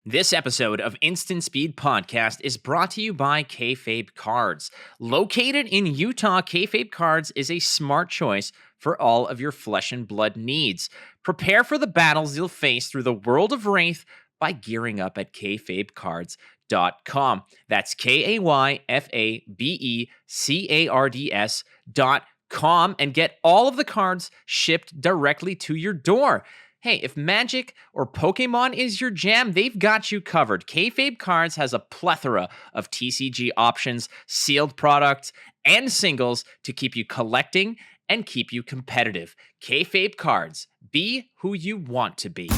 This episode of Instant Speed Podcast is brought to you by Kayfabe Cards. Located in Utah, Kayfabe Cards is a smart choice for all of your flesh and blood needs. Prepare for the battles you'll face through the world of Wraith by gearing up at kayfabecards.com. That's KAYFABECARDS.com and get all of the cards shipped directly to your door. Hey, if Magic or Pokemon is your jam, they've got you covered. Kayfabe Cards has a plethora of TCG options, sealed products, and singles to keep you collecting and keep you competitive. Kayfabe Cards, be who you want to be.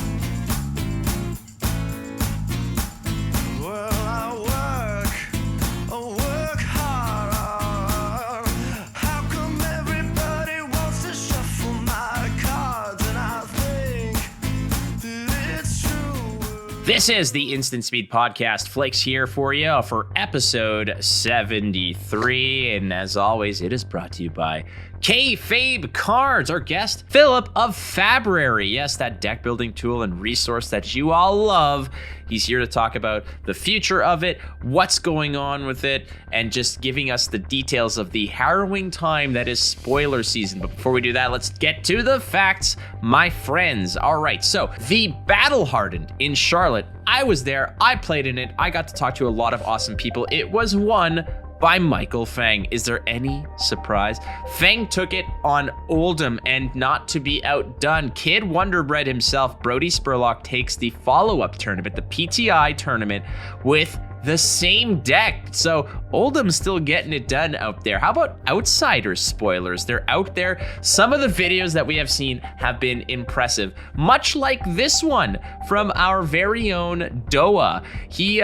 This is the Instant Speed Podcast. Flake's here for you for episode 73. And as always, it is brought to you by Kayfabe Cards. Our guest, Philip of Fabrary. Yes, that deck building tool and resource that you all love. He's here to talk about the future of it, what's going on with it, and just giving us the details of the harrowing time that is spoiler season. But before we do that, let's get to the facts, my friends. All right, so the Battle Hardened in Charlotte. I was there, I played in it, I got to talk to a lot of awesome people. It was won by Michael Fang. Is there any surprise? Fang took it on Oldham, and not to be outdone, Kid Wonderbread himself, Brody Spurlock, takes the follow-up tournament, the PTI tournament, with the same deck. So Oldham's still getting it done out there. How about Outsiders spoilers? They're out there. Some of the videos that we have seen have been impressive, much like this one from our very own Doa. He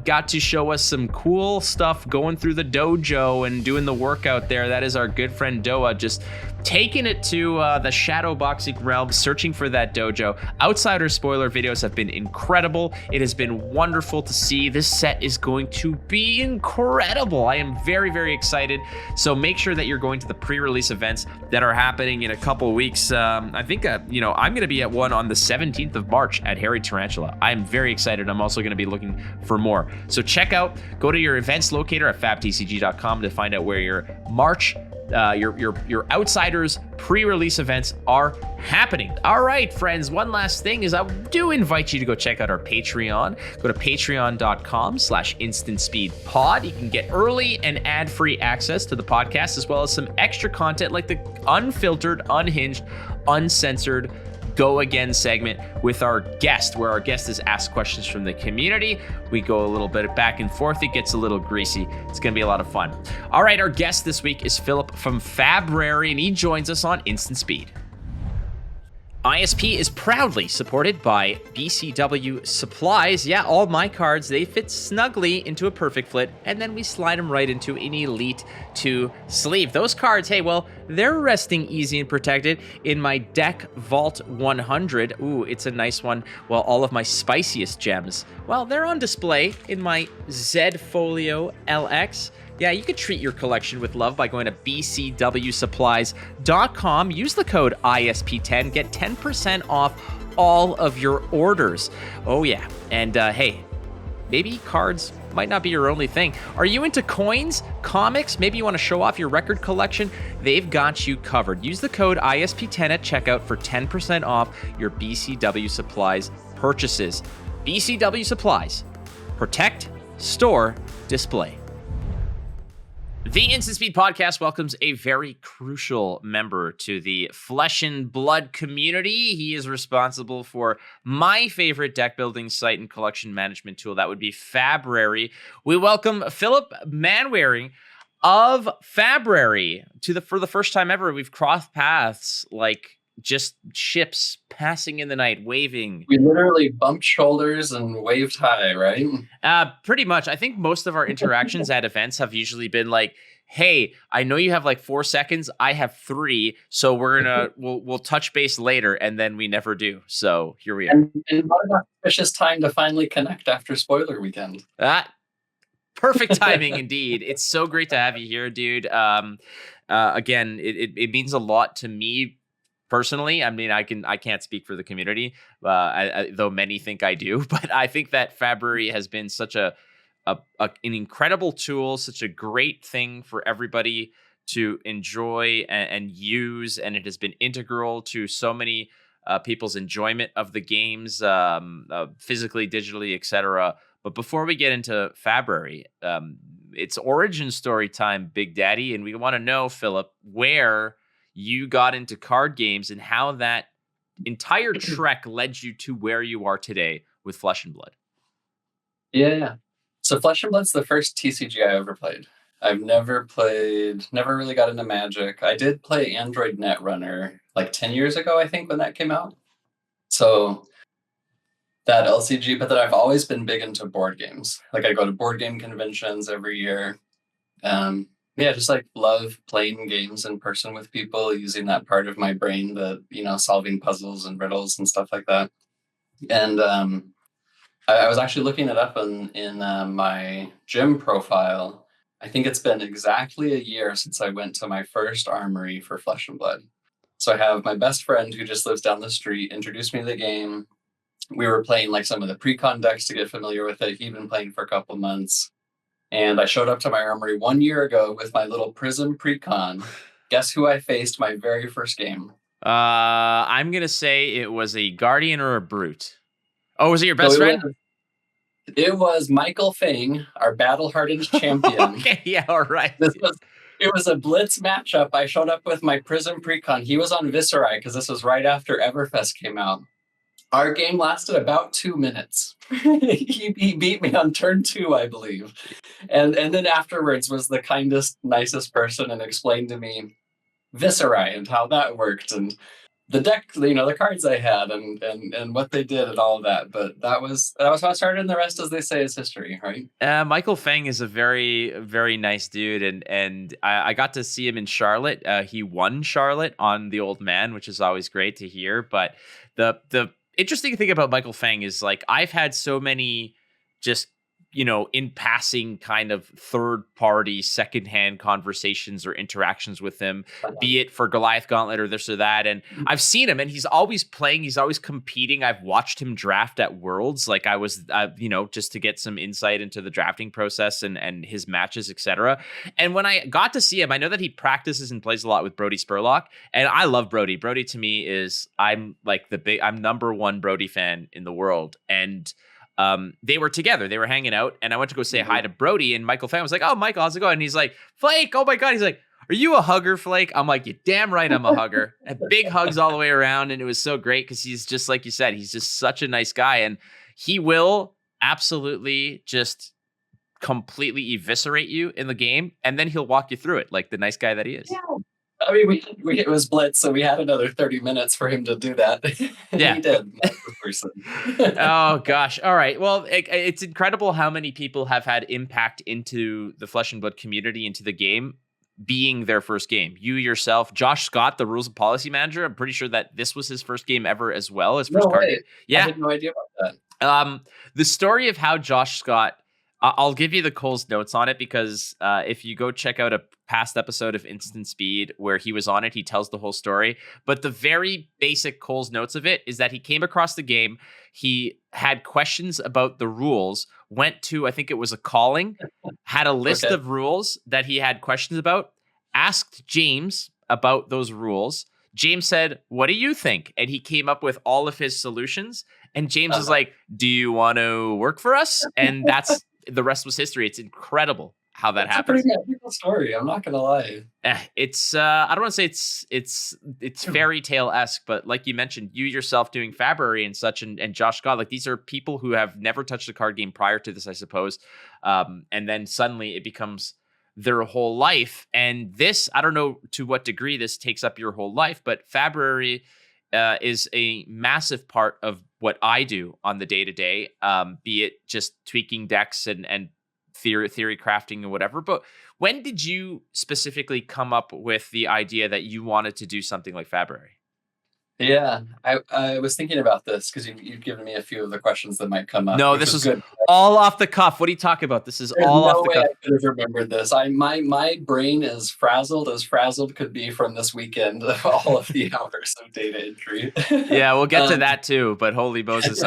got to show us some cool stuff going through the dojo and doing the workout there. That is our good friend Doa, just taking it to the shadow boxing realm, searching for that dojo. Outsider spoiler videos have been incredible. It has been wonderful to see. This set is going to be incredible. I am very, very excited. So make sure that you're going to the pre-release events that are happening in a couple weeks. I think, I'm going to be at one on the 17th of March at Harry Tarantula. I'm very excited. I'm also going to be looking for more. So go to your events locator at fabtcg.com to find out where your March your Outsiders pre-release events are happening. All right, friends, one last thing is I do invite you to go check out our Patreon. Go to patreon.com/instantspeedpod. You can get early and ad-free access to the podcast, as well as some extra content like the unfiltered, unhinged, uncensored Go Again segment with our guest, where our guest is asked questions from the community. We go a little bit back and forth. It gets a little greasy. It's going to be a lot of fun. All right, our guest this week is Philip from Fabrary, and he joins us on Instant Speed. ISP is proudly supported by BCW Supplies. Yeah, all my cards, they fit snugly into a perfect fit, and then we slide them right into an Elite 2 sleeve. Those cards, hey, well, they're resting easy and protected in my Deck Vault 100. Ooh, it's a nice one. Well, all of my spiciest gems, well, they're on display in my Z Folio LX. Yeah, you could treat your collection with love by going to bcwsupplies.com. Use the code ISP10. Get 10% off all of your orders. Oh, yeah. And hey, maybe cards might not be your only thing. Are you into coins, comics? Maybe you want to show off your record collection? They've got you covered. Use the code ISP10 at checkout for 10% off your BCW Supplies purchases. BCW Supplies. Protect, store, display. The Instant Speed Podcast welcomes a very crucial member to the Flesh and Blood community. He is responsible for my favorite deck building site and collection management tool. That would be Fabrary. We welcome Philip Manwaring of Fabrary for the first time ever. We've crossed paths like just ships passing in the night, waving. We literally bumped shoulders and waved high, right? Pretty much. I think most of our interactions at events have usually been like, hey, I know you have like 4 seconds. I have 3. So we'll touch base later. And then we never do. So here we are. And what an auspicious time to finally connect after spoiler weekend. Perfect timing indeed. It's so great to have you here, dude. Again, it means a lot to me personally. I mean, I can't speak for the community, though many think I do. But I think that Fabrary has been such an incredible tool, such a great thing for everybody to enjoy and use, and it has been integral to so many people's enjoyment of the games, physically, digitally, etc. But before we get into Fabrary, it's origin story time, Big Daddy, and we want to know, Philip, where you got into card games and how that entire trek led you to where you are today with Flesh and Blood. Yeah. So Flesh and Blood's the first TCG I ever played. I've never really got into Magic. I did play Android Netrunner like 10 years ago, I think, when that came out. So that LCG, but then I've always been big into board games. Like I go to board game conventions every year. Yeah, just like love playing games in person with people, using that part of my brain that, solving puzzles and riddles and stuff like that. And I was actually looking it up in my gym profile. I think it's been exactly a year since I went to my first armory for Flesh and Blood. So I have my best friend who just lives down the street, introduced me to the game. We were playing like some of the pre-con decks to get familiar with it. He'd been playing for a couple months. And I showed up to my armory 1 year ago with my little Prism pre-con. Guess who I faced my very first game? I'm going to say it was a Guardian or a Brute. Oh, was it your best friend? It was Michael Fang, our battle-hardened champion. Okay, yeah, all right. It was a blitz matchup. I showed up with my Prism Precon. He was on Viserai because this was right after Everfest came out. Our game lasted about 2 minutes. He beat me on turn 2, I believe. And then afterwards was the kindest, nicest person and explained to me Viserai and how that worked and the deck, the cards I had and what they did and all of that. But that was how I started, and the rest, as they say, is history, right? Michael Fang is a very, very nice dude, and I got to see him in Charlotte. He won Charlotte on the Old Man, which is always great to hear. But the interesting thing about Michael Fang is, like, I've had so many just, in passing kind of third party, secondhand conversations or interactions with him, be it for Goliath Gauntlet or this or that. And I've seen him and he's always playing. He's always competing. I've watched him draft at Worlds. Like I was, just to get some insight into the drafting process and his matches, etc. And when I got to see him, I know that he practices and plays a lot with Brody Spurlock. And I love Brody. Brody to me I'm number one Brody fan in the world. And they were together. They were hanging out, and I went to go say hi to Brody, and Michael Fan was like, "Oh, Michael, how's it going?" And he's like, "Flake, oh my God." He's like, "Are you a hugger, Flake?" I'm like, "You're damn right I'm a hugger." And big hugs all the way around, and it was so great because he's just, like you said, he's just such a nice guy, and he will absolutely just completely eviscerate you in the game, and then he'll walk you through it like the nice guy that he is. Yeah. I mean, it was blitz, so we had another 30 minutes for him to do that. Yeah, he did. Person. Oh gosh! All right. Well, it's incredible how many people have had impact into the Flesh and Blood community, into the game, being their first game. You yourself, Josh Scott, the Rules and Policy Manager. I'm pretty sure that this was his first game ever, as well as first card game. Yeah, I had no idea about that. The story of how Josh Scott. I'll give you the Cole's notes on it because if you go check out a past episode of Instant Speed where he was on it, he tells the whole story. But the very basic Cole's notes of it is that he came across the game. He had questions about the rules, went to, I think it was a calling, had a list of rules that he had questions about, asked James about those rules. James said, "What do you think?" And he came up with all of his solutions. And James was like, "Do you want to work for us?" And the rest was history. It's incredible how that happens. It's a pretty magical story. I'm not gonna lie. It's I don't want to say it's fairy tale-esque, but like you mentioned, you yourself doing Fabrary and such, and Josh Scott, like these are people who have never touched a card game prior to this, I suppose. And then suddenly it becomes their whole life. And this, I don't know to what degree this takes up your whole life, but Fabrary is a massive part of what I do on the day-to-day, be it just tweaking decks and theory crafting and whatever. But when did you specifically come up with the idea that you wanted to do something like Fabrary? Yeah, I was thinking about this because you've given me a few of the questions that might come up, No, which this was was good. all off the cuff. What are you talking about? This is There's all off no the way I cuff. could have remembered this. My brain is frazzled as frazzled could be from this weekend of all of the hours of data entry. Yeah, we'll get to um, that too. But holy Moses,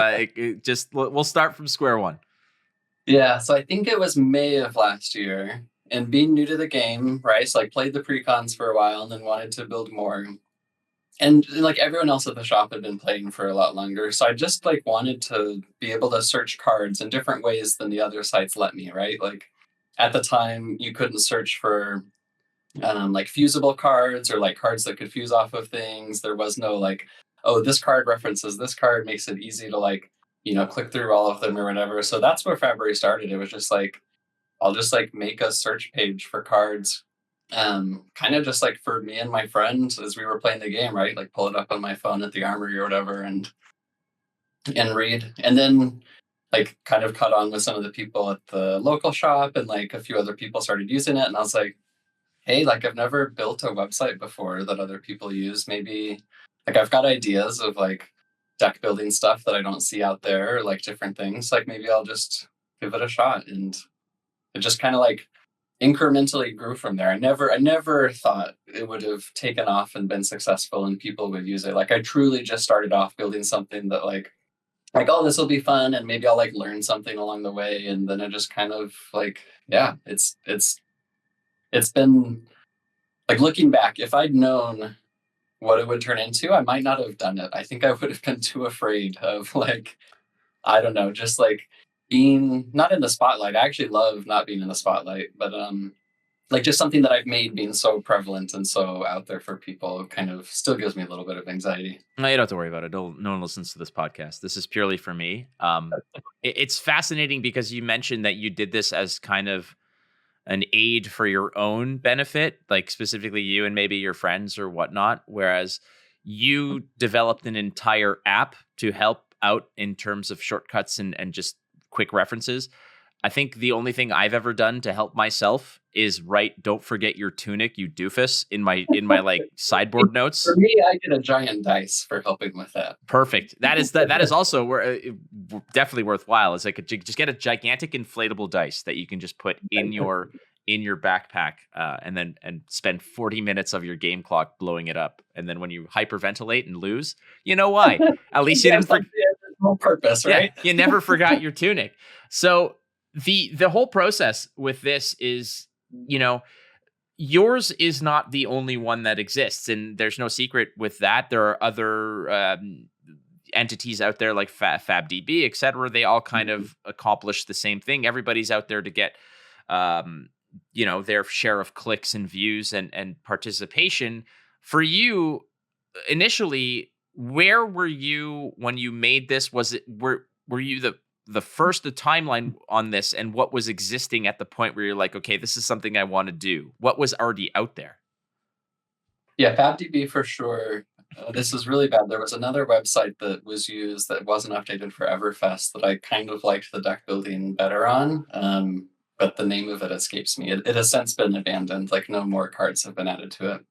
we'll start from square one. yeah, so I think it was May of last year, and being new to the game, right? So like played the precons for a while and then wanted to build more. And like everyone else at the shop had been playing for a lot longer, so I just like wanted to be able to search cards in different ways than the other sites let me, right? Like at the time you couldn't search for like fusible cards or like cards that could fuse off of things. There was no like, oh, this card references this card, makes it easy to like, click through all of them or whatever. So that's where Fabrary started. It was just like, I'll just like make a search page for cards, kind of just like for me and my friends as we were playing the game, right? Like pull it up on my phone at the armory or whatever and read. And then like kind of caught on with some of the people at the local shop, and like a few other people started using it. And I was like, hey, like I've never built a website before that other people use. Maybe like I've got ideas of like deck building stuff that I don't see out there, or like different things. Like maybe I'll just give it a shot. And it just kind of like incrementally grew from there. I never thought it would have taken off and been successful and people would use it. Like I truly just started off building something that like, oh, this will be fun and maybe I'll like learn something along the way. And then it just kind of like, yeah, it's been like looking back, if I'd known what it would turn into, I might not have done it. I think I would have been too afraid of like, I don't know, just like being not in the spotlight. I actually love not being in the spotlight, but like just something that I've made being so prevalent and so out there for people kind of still gives me a little bit of anxiety. No, you don't have to worry about it. No one listens to this podcast. This is purely for me. It's fascinating because you mentioned that you did this as kind of an aid for your own benefit, like specifically you and maybe your friends or whatnot, whereas you developed an entire app to help out in terms of shortcuts and just quick references. I think the only thing I've ever done to help myself is write "Don't forget your tunic, you doofus" in my like sideboard For notes. me, I get a giant dice for helping with that. Perfect. That is also definitely worthwhile. It's like just get a gigantic inflatable dice that you can just put in your backpack, and spend 40 minutes of your game clock blowing it up. And then when you hyperventilate and lose, you know why? At least you Yeah, didn't there's no purpose, yeah, right? you never forgot your tunic. So the whole process with this is, you know, yours is not the only one that exists, and there's no secret with that. There are other entities out there like FabDB, et cetera. They all kind Mhm. of accomplish the same thing. Everybody's out there to get, um, their share of clicks and views and participation. For you, initially, where were you when you made this? Were you the timeline on this, and what was existing at the point where you're like, okay, this is something I want to do? What was already out there? Yeah, FabDB for sure. This is really bad. There was another website that was used that wasn't updated for Everfest that I kind of liked the deck building better on, but the name of it escapes me. It has since been abandoned. Like no more cards have been added to it.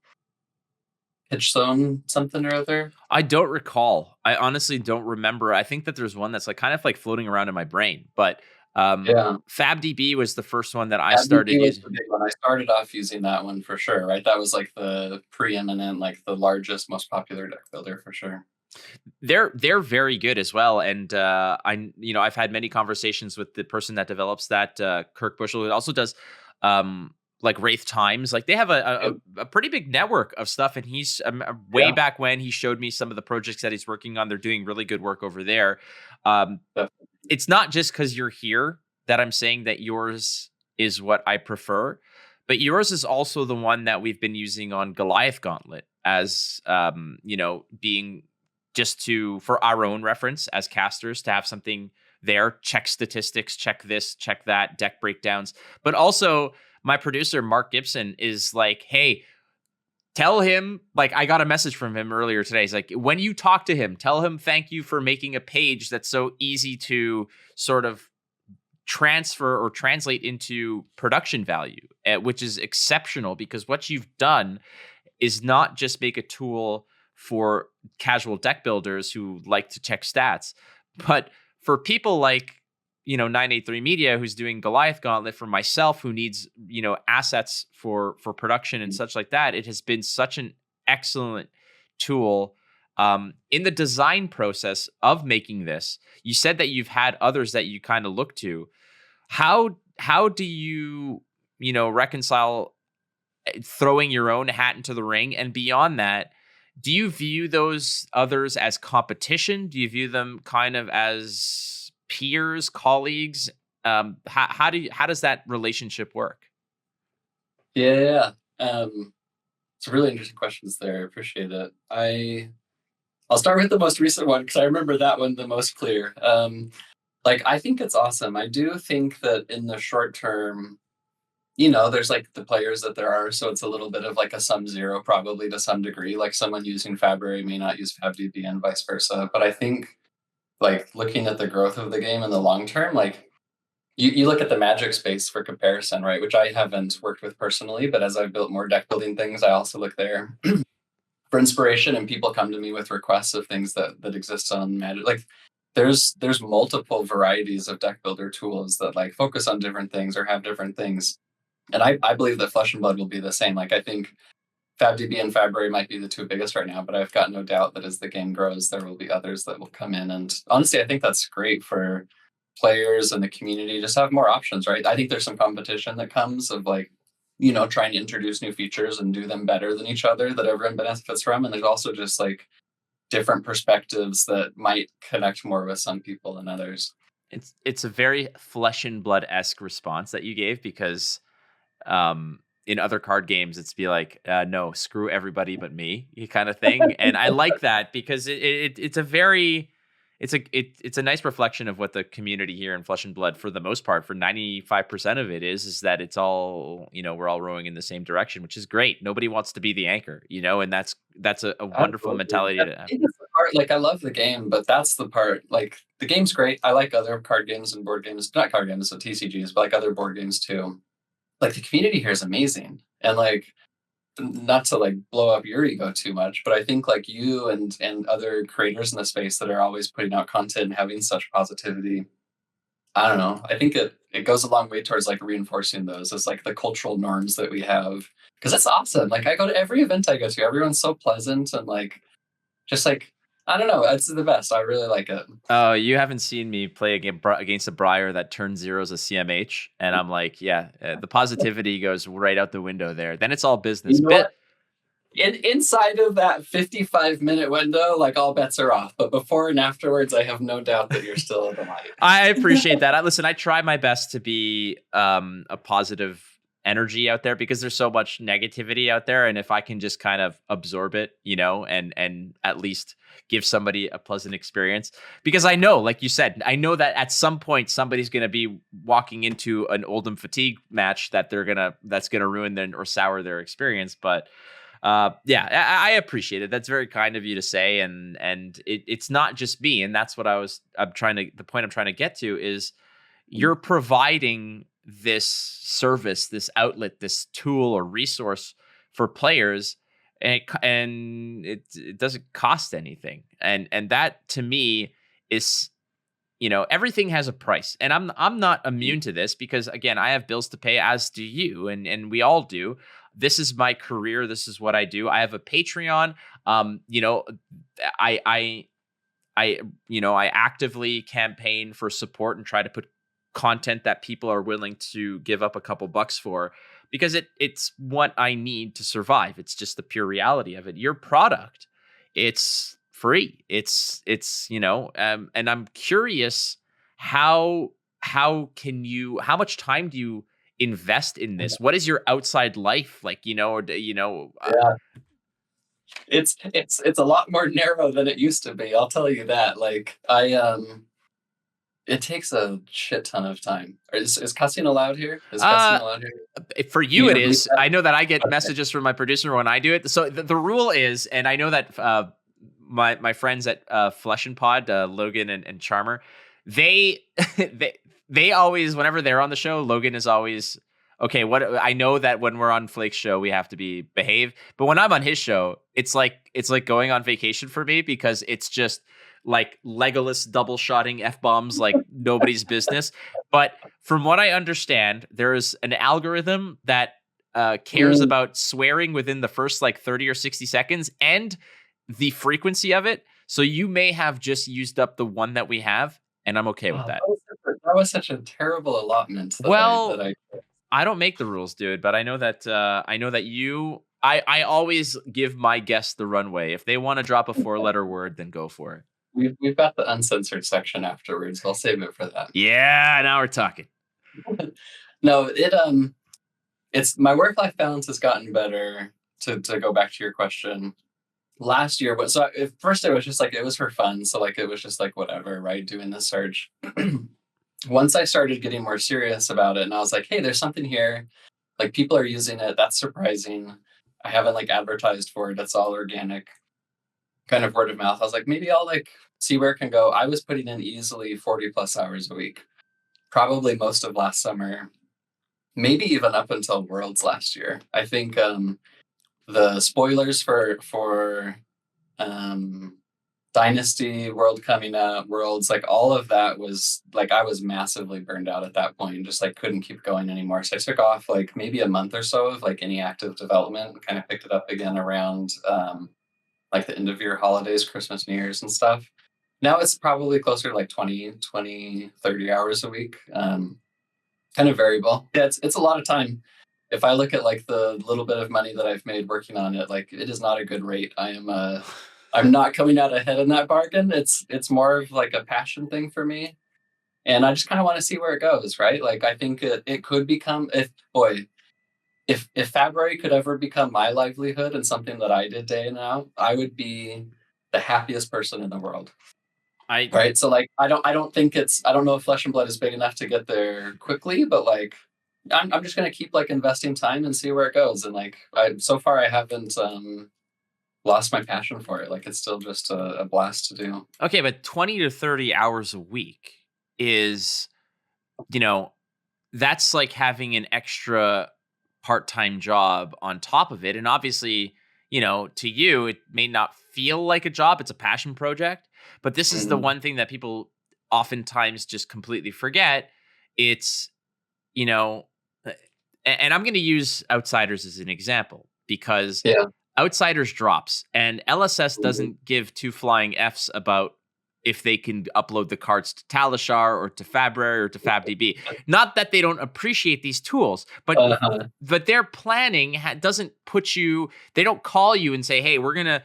Pitchstone something or other. I don't recall. I honestly don't remember. I think that there's one that's like kind of like floating around in my brain, but Yeah, FabDB was the first one that I FabDB started was using. the big one. I started off using that one for sure. Right, that was like the preeminent, like the largest, most popular deck builder for sure. They're very good as well, and I've had many conversations with the person that develops that, Kirk Bushel, who also does like Wraith Times. Like they have Yep. a pretty big network of stuff, and he's way Yeah, back when he showed me some of the projects that he's working on. They're doing really good work over there. Um, definitely. it's not just because you're here that I'm saying that yours is what I prefer, but yours is also the one that we've been using on Goliath Gauntlet as, being just for our own reference as casters to have something there, check statistics, check this, check that, deck breakdowns. But also, my producer, Mark Gibson, is like, hey, tell him, like, I got a message from him earlier today. He's like, when you talk to him, tell him thank you for making a page that's so easy to sort of transfer or translate into production value, which is exceptional because what you've done is not just make a tool for casual deck builders who like to check stats. But for people like, 983 Media, who's doing Goliath Gauntlet, for myself, who needs, assets for production and such like that, it has been such an excellent tool in the design process of making this. You said that you've had others that you kind of look to. How do you, reconcile throwing your own hat into the ring? And beyond that, do you view those others as competition? Do you view them kind of as peers, colleagues? How does that relationship work? Yeah. It's really interesting questions there. I appreciate it. I'll start with the most recent one because I remember that one the most clear. Like, I think it's awesome. I do think that in the short term, there's like the players that there are, so it's a little bit of like a sum zero probably to some degree. Like someone using Fabrary may not use FabDB and vice versa. But I think like looking at the growth of the game in the long term, like you look at the Magic space for comparison, right? Which I haven't worked with personally, but as I've built more deck building things, I also look there for inspiration, and people come to me with requests of things that exist on Magic. Like there's multiple varieties of deck builder tools that like focus on different things or have different things. And I believe that Flesh and Blood will be the same. Like I think FabDB and Fabrary might be the two biggest right now, but I've got no doubt that as the game grows, there will be others that will come in. And honestly, I think that's great for players and the community. Just have more options, right? I think there's some competition that comes of like, trying to introduce new features and do them better than each other that everyone benefits from. And there's also just like different perspectives that might connect more with some people than others. It's a very Flesh and Blood-esque response that you gave, because in other card games, it's be like, no, screw everybody but me, kind of thing. And I like that because it's a nice reflection of what the community here in Flesh and Blood, for the most part, for 95% of it is that it's all, we're all rowing in the same direction, which is great. Nobody wants to be the anchor, and that's a wonderful mentality to have. I think that's the part, like I love the game, but that's the part, like the game's great. I like other card games and board games, not card games, so TCGs, but like other board games too. Like the community here is amazing. And like, not to like blow up your ego too much, but I think like you and other creators in the space that are always putting out content and having such positivity, I don't know. I think it goes a long way towards like reinforcing those as like the cultural norms that we have. Because it's awesome. Like I go to every event I go to, everyone's so pleasant and like just like, I don't know, it's the best. I really like it. Oh, you haven't seen me play against a Briar that turns zeros a CMH, and I'm like, yeah, the positivity goes right out the window there. Then it's all business. Inside of that 55-minute window, like all bets are off. But before and afterwards, I have no doubt that you're still the light. I appreciate that. Listen, I try my best to be a positive energy out there because there's so much negativity out there, and if I can just kind of absorb it, and at least give somebody a pleasant experience, because I know, like you said, I know that at some point somebody's going to be walking into an Oldham fatigue match that's going to ruin them or sour their experience. But I appreciate it. That's very kind of you to say, and it's not just me, and that's what the point I'm trying to get to is you're providing this service, this outlet, this tool or resource for players, and it doesn't cost anything. And that to me is, everything has a price, and I'm not immune to this because again, I have bills to pay, as do you, and we all do. This is my career. This is what I do. I have a Patreon. I actively campaign for support and try to put content that people are willing to give up a couple bucks for, because it's what I need to survive. It's just the pure reality of it. Your product, it's free. It's and I'm curious how much time do you invest in this? What is your outside life like? Yeah. It's a lot more narrow than it used to be. I'll tell you that. Like it takes a shit ton of time. Is cussing allowed here? Is cussing allowed here? For you, it is. I know that I get messages from my producer when I do it. So the rule is, and I know that my friends at Flesh and Pod, Logan and Charmer, they always, whenever they're on the show, Logan is always okay, what I know that when we're on Flake's show, we have to behave. But when I'm on his show, it's like going on vacation for me because it's just like Legolas double shotting F bombs like nobody's business. But from what I understand, there is an algorithm that cares Mm. about swearing within the first like 30 or 60 seconds and the frequency of it. So you may have just used up the one that we have, and I'm okay with Oh, that. that was such a terrible allotment that I that Well, I I don't make the rules, dude, but I know that you I always give my guests the runway. If they want to drop a four-letter word, then go for it. we've got the uncensored section afterwards. I'll save it for that. Yeah, now we're talking. No, it's my work-life balance has gotten better, to go back to your question. Last year, but so at first it was just like it was for fun, so like it was just like whatever, right? Doing the search. Once I started getting more serious about it, and I was like, hey, there's something here. Like people are using it. That's surprising. I haven't like advertised for it. It's all organic, kind of word of mouth. I was like, maybe I'll like see where it can go. I was putting in easily 40 plus hours a week, probably most of last summer, maybe even up until Worlds last year. I think the spoilers for um Dynasty, World coming up, Worlds, like all of that was like I was massively burned out at that point and just like couldn't keep going anymore. So I took off like maybe a month or so of like any active development, kind of picked it up again around like the end of year holidays, Christmas, New Year's and stuff. Now it's probably closer to like 30 hours a week. Kind of variable. Yeah, it's a lot of time. If I look at like the little bit of money that I've made working on it, like it is not a good rate. I'm not coming out ahead in that bargain. It's more of like a passion thing for me. And I just kind of want to see where it goes, right? Like I think it could become if boy, if Fabrary could ever become my livelihood and something that I did day in and out, I would be the happiest person in the world. I Right. So like I don't know if Flesh and Blood is big enough to get there quickly, but like I'm just gonna keep like investing time and see where it goes. And like so far I haven't lost my passion for it. Like it's still just a blast to do. Okay, but 20 to 30 hours a week is, you know, that's like having an extra part-time job on top of it. And obviously, to you, it may not feel like a job, it's a passion project. But this is the Mhm. one thing that people oftentimes just completely forget. It's, you know, uh, and I'm going to use Outsiders as an example because Yeah. Outsiders drops and LSS Mhm. doesn't give two flying Fs about if they can upload the cards to Talishar or to Fabrary or to FabDB. Not that they don't appreciate these tools, but Uh-huh. their planning doesn't put you. They don't call you and say, "Hey, we're gonna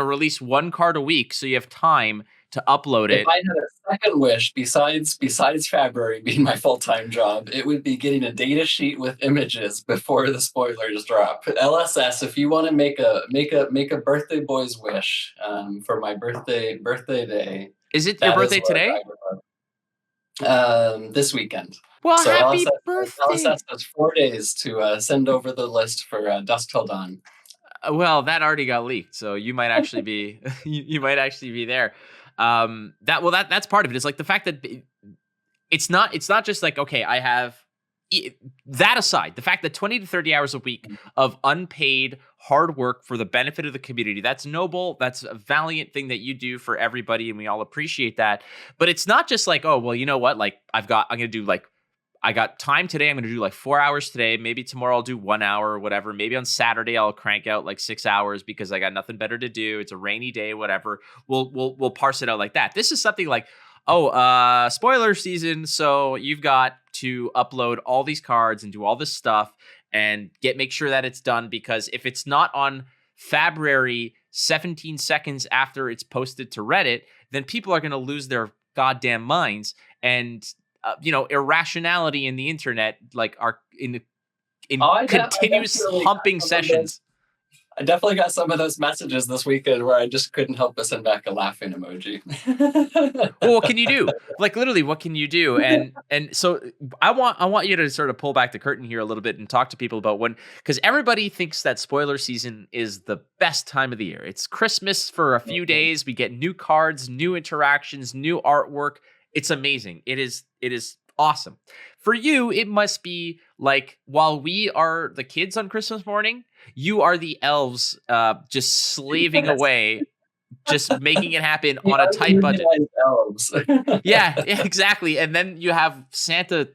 release one card a week, so you have time to upload If it." I had a second wish besides Fabrary being my full-time job, it would be getting a data sheet with images before the spoilers drop. LSS, if you want to make a birthday boy's wish for my birthday day, Is it your that is birthday what today? I would this weekend. Well, So happy birthday. LSS has 4 days to send over the list for Dusk Till Dawn. Well, that already got leaked, so you might actually be you might actually be there. That's part of it. It's like the fact that it's not just like, okay, I have that aside, the fact that 20 to 30 hours a week of unpaid hard work for the benefit of the community, that's noble. That's a valiant thing that you do for everybody, and we all appreciate that. But it's not just like, oh, well, you know what? Like I'm gonna do like I got time today. I'm going to do like 4 hours today. Maybe tomorrow I'll do 1 hour or whatever. Maybe on Saturday I'll crank out like 6 hours because I got nothing better to do. It's a rainy day, whatever. We'll parse it out like that. This is something like, oh, spoiler season. So you've got to upload all these cards and do all this stuff and make sure that it's done, because if it's not on Fabrary 17 seconds after it's posted to Reddit, then people are going to lose their goddamn minds. And irrationality in the internet, like are in Oh, I continuous definitely got humping some of those. sessions. I definitely got some of those messages this weekend where I just couldn't help but send back a laughing emoji. Well, what can you do? Like literally, what can you do? And so I want you to sort of pull back the curtain here a little bit and talk to people about because everybody thinks that spoiler season is the best time of the year. It's Christmas for a few Mhm. days. We get new cards, new interactions, new artwork. It's amazing. It is awesome. For you, it must be like while we are the kids on Christmas morning, you are the elves just slaving Yes, away, just making it happen the on a tight budget. ununionized elves. Yeah, yeah, exactly. And then you have Santa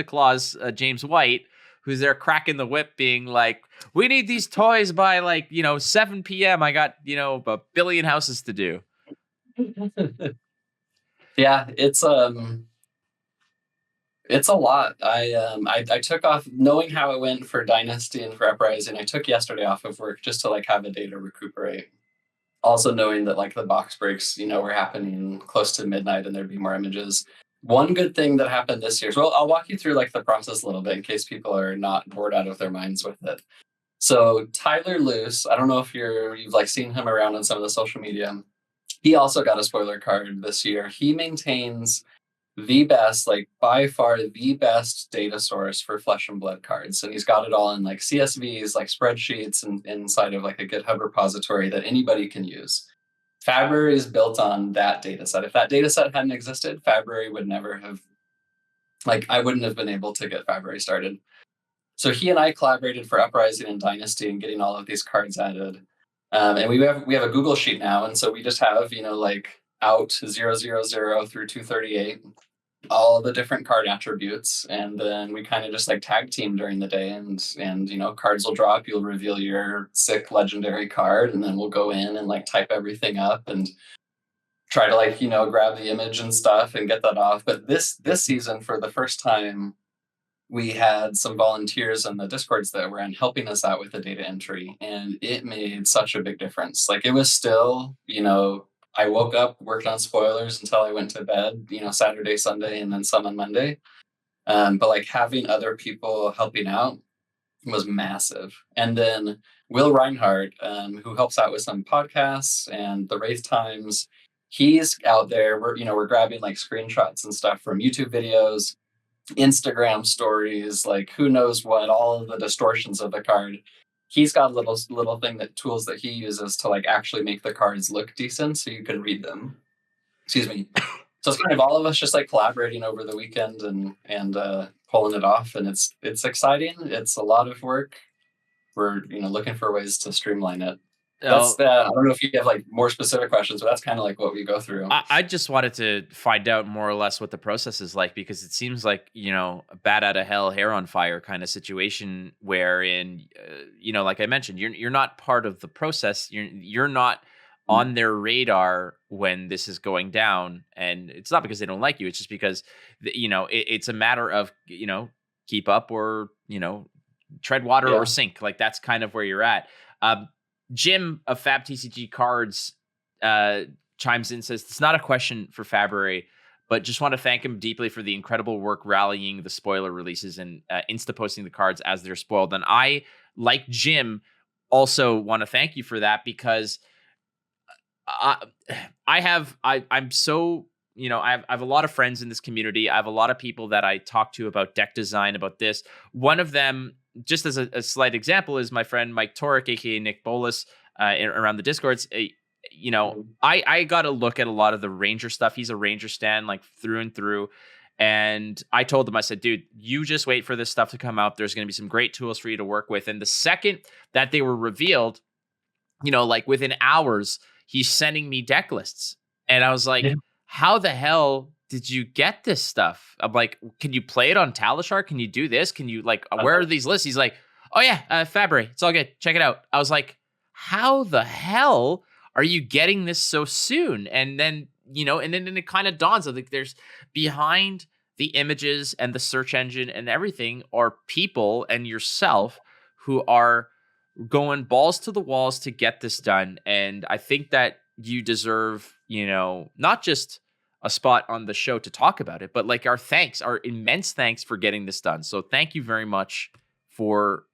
Claus, James White, who's there cracking the whip, being like, "We need these toys by like 7 p.m. I got a billion houses to do." Yeah, it's a lot. I took off knowing how it went for Dynasty and for Uprising. I took yesterday off of work just to like have a day to recuperate. Also knowing that like the box breaks, were happening close to midnight and there'd be more images. One good thing that happened this year, well, I'll walk you through like the process a little bit in case people are not bored out of their minds with it. So Tyler Luce, I don't know if you've like seen him around on some of the social media. He also got a spoiler card this year. He maintains the best, like by far the best data source for Flesh and Blood cards. And he's got it all in like CSVs, like spreadsheets, and inside of like a GitHub repository that anybody can use. Fabrary is built on that data set. If that data set hadn't existed, Fabrary would never have, like, I wouldn't have been able to get Fabrary started. So he and I collaborated for Uprising and Dynasty and getting all of these cards added. And we have a Google sheet now, and so we just have like out 000 through 238, all of the different card attributes, and then we kind of just like tag team during the day, and cards will drop. You'll reveal your sick legendary card, and then we'll go in and like type everything up and try to like grab the image and stuff and get that off. But this season, for the first time, we had some volunteers in the Discords that were in helping us out with the data entry, and it made such a big difference. Like it was still, I woke up, worked on spoilers until I went to bed, Saturday, Sunday, and then some on Monday. But like having other people helping out was massive. And then Will Reinhardt, who helps out with some podcasts and the Wraith Times, he's out there. We're grabbing like screenshots and stuff from YouTube videos, Instagram stories, like who knows what, all of the distortions of the card. He's got little tools that he uses to like actually make the cards look decent so you can read them. Excuse me. So it's kind of all of us just like collaborating over the weekend and pulling it off, and it's exciting. It's a lot of work. We're looking for ways to streamline it. That's I don't know if you have like more specific questions, but that's kind of like what we go through. I just wanted to find out more or less what the process is like, because it seems like, a bat out of hell, hair on fire kind of situation wherein, like I mentioned, you're not part of the process. You're not on their radar when this is going down. And it's not because they don't like you. It's just because, it's a matter of, keep up or, tread water or sink. Like that's kind of where you're at. Jim of Fab TCG Cards chimes in, says, it's not a question for Fabrary, but just want to thank him deeply for the incredible work rallying the spoiler releases and insta-posting the cards as they're spoiled. And I, like Jim, also want to thank you for that, because I'm so, I have a lot of friends in this community. I have a lot of people that I talk to about deck design, about this. One of them, just as a slight example, is my friend Mike Torek, aka Nick Bolas, around the Discords. I got to look at a lot of the Ranger stuff. He's a Ranger stan, like through and through. And I told him, I said, dude, you just wait for this stuff to come out. There's going to be some great tools for you to work with. And the second that they were revealed, like within hours, he's sending me deck lists. And I was like, how the hell did you get this stuff? I'm like, can you play it on Talishar? Can you do this? Can you like, where are these lists? He's like, oh yeah, Fabrary. It's all good. Check it out. I was like, how the hell are you getting this so soon? And then, and then it kind of dawns. I think there's behind the images and the search engine and everything are people and yourself who are going balls to the walls to get this done. And I think that you deserve, not just a spot on the show to talk about it, but like our immense thanks for getting this done. So thank you very much for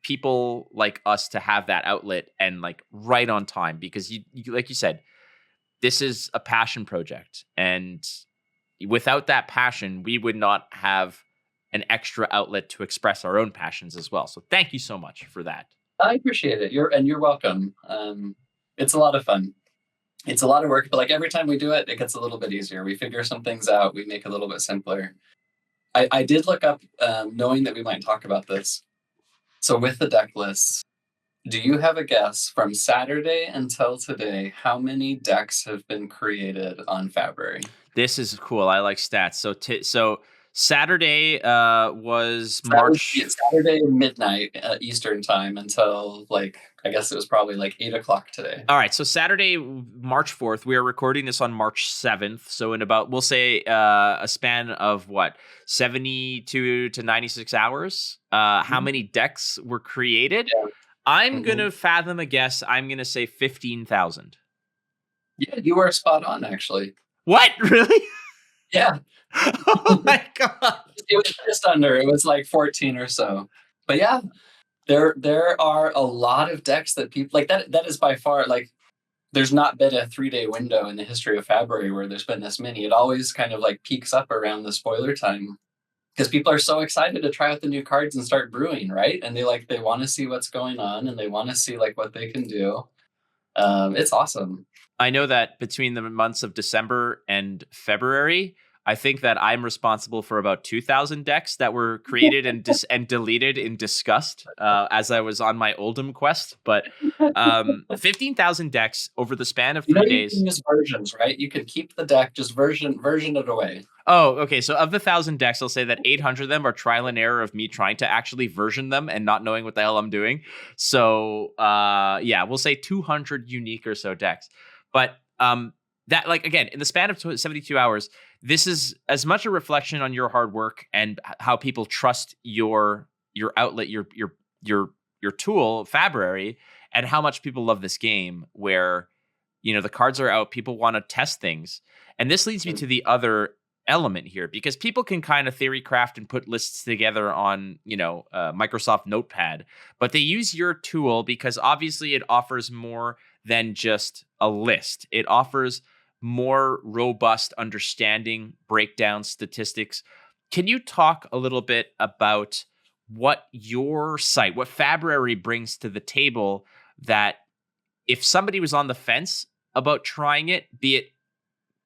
people like us to have that outlet and like right on time, because you like you said, this is a passion project, and without that passion, we would not have an extra outlet to express our own passions as well. So thank you so much for that. I appreciate it. You're welcome. It's a lot of fun. It's a lot of work, but like every time we do it, it gets a little bit easier. We figure some things out. We make it a little bit simpler. I did look up, knowing that we might talk about this. So with the deck lists, do you have a guess from Saturday until today how many decks have been created on Fabrary? This is cool. I like stats. So Saturday was So that was March. Saturday midnight Eastern time until like I guess it was probably like 8 o'clock today. All right, so Saturday, March 4th. We are recording this on March 7th. So in about, we'll say, a span of what, 72 to 96 hours. How many decks were created? Yeah. I'm gonna fathom a guess. I'm gonna say 15,000. Yeah, you were spot on actually. What? Really? Yeah. Oh my god. It was just under. It was like 14 or so. But yeah, there are a lot of decks that people like that is by far like there's not been a 3-day window in the history of Fabrary where there's been this many. It always kind of like peaks up around the spoiler time because people are so excited to try out the new cards and start brewing, right? And they want to see what's going on and they want to see like what they can do. It's awesome. I know that between the months of December and February, I think that I'm responsible for about 2,000 decks that were created and deleted in disgust as I was on my Oldham quest. But 15,000 decks over the span of 3 days. You can use versions, right? You could keep the deck, just version it away. Oh, okay. So of the 1,000 decks, I'll say that 800 of them are trial and error of me trying to actually version them and not knowing what the hell I'm doing. So yeah, we'll say 200 unique or so decks. But that, like, again, in the span of 72 hours, this is as much a reflection on your hard work and how people trust your outlet, your tool, Fabrary, and how much people love this game. Where the cards are out, people want to test things, and this leads me to the other element here, because people can kind of theory craft and put lists together on Microsoft Notepad, but they use your tool because obviously it offers more than just a list. It offers more robust understanding, breakdown, statistics. Can you talk a little bit about what your site, what Fabrary brings to the table, that if somebody was on the fence about trying it, be it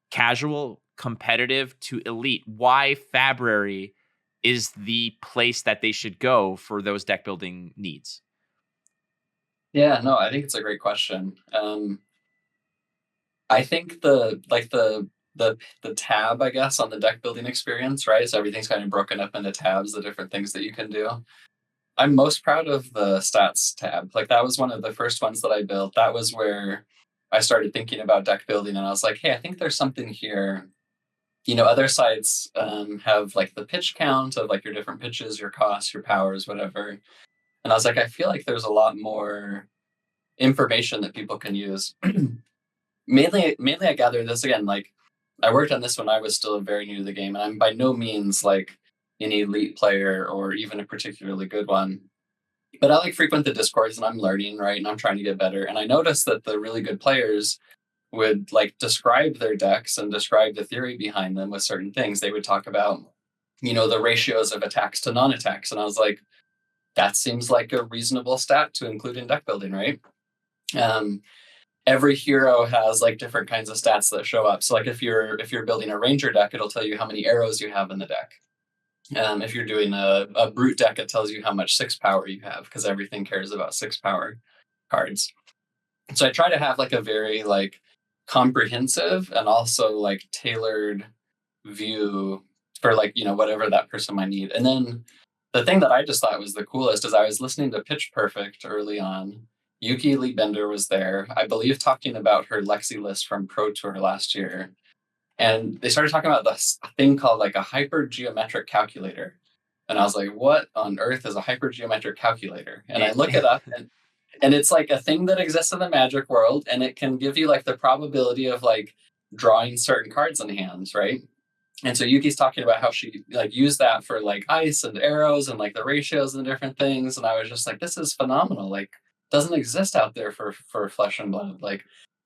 casual, competitive to elite, why Fabrary is the place that they should go for those deck building needs? Yeah, no, I think it's a great question. I think the tab, I guess, on the deck building experience, right? So everything's kind of broken up into tabs, the different things that you can do. I'm most proud of the stats tab. Like that was one of the first ones that I built. That was where I started thinking about deck building, and I was like, hey, I think there's something here. Other sites have like the pitch count of like your different pitches, your costs, your powers, whatever. And I was like, I feel like there's a lot more information that people can use. mainly I gathered this again, like I worked on this when I was still very new to the game, and I'm by no means like an elite player or even a particularly good one. But I like frequent the discourse and I'm learning, right? And I'm trying to get better. And I noticed that the really good players would like describe their decks and describe the theory behind them with certain things. They would talk about, the ratios of attacks to non-attacks. And I was like, that seems like a reasonable stat to include in deck building, right? Every hero has like different kinds of stats that show up. So like if you're building a ranger deck, it'll tell you how many arrows you have in the deck. If you're doing a brute deck, it tells you how much 6 power you have, because everything cares about 6 power cards. So I try to have like a very like comprehensive and also like tailored view for like, whatever that person might need. And then the thing that I just thought was the coolest is I was listening to Pitch Perfect early on. Yuki Lee Bender was there, I believe, talking about her Lexi list from Pro Tour last year. And they started talking about this thing called like a hypergeometric calculator. And I was like, what on earth is a hypergeometric calculator? And I look it up, and it's like a thing that exists in the Magic world, and it can give you like the probability of like drawing certain cards in hands, right? And so Yuki's talking about how she like used that for like ice and arrows and like the ratios and different things. And I was just like, this is phenomenal. Like, doesn't exist out there for Flesh and Blood. Like,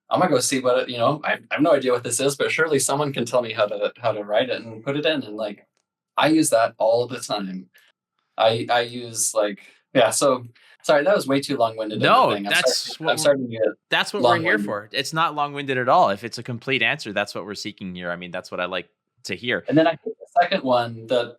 I'm gonna go see what it, I have no idea what this is, but surely someone can tell me how to write it and put it in. And like, I use that all the time. I use like, yeah. So sorry, that was way too long-winded. No, that's what we're here for. It's not long-winded at all. If it's a complete answer, that's what we're seeking here. I mean, that's what I like to hear. And then I think the second one that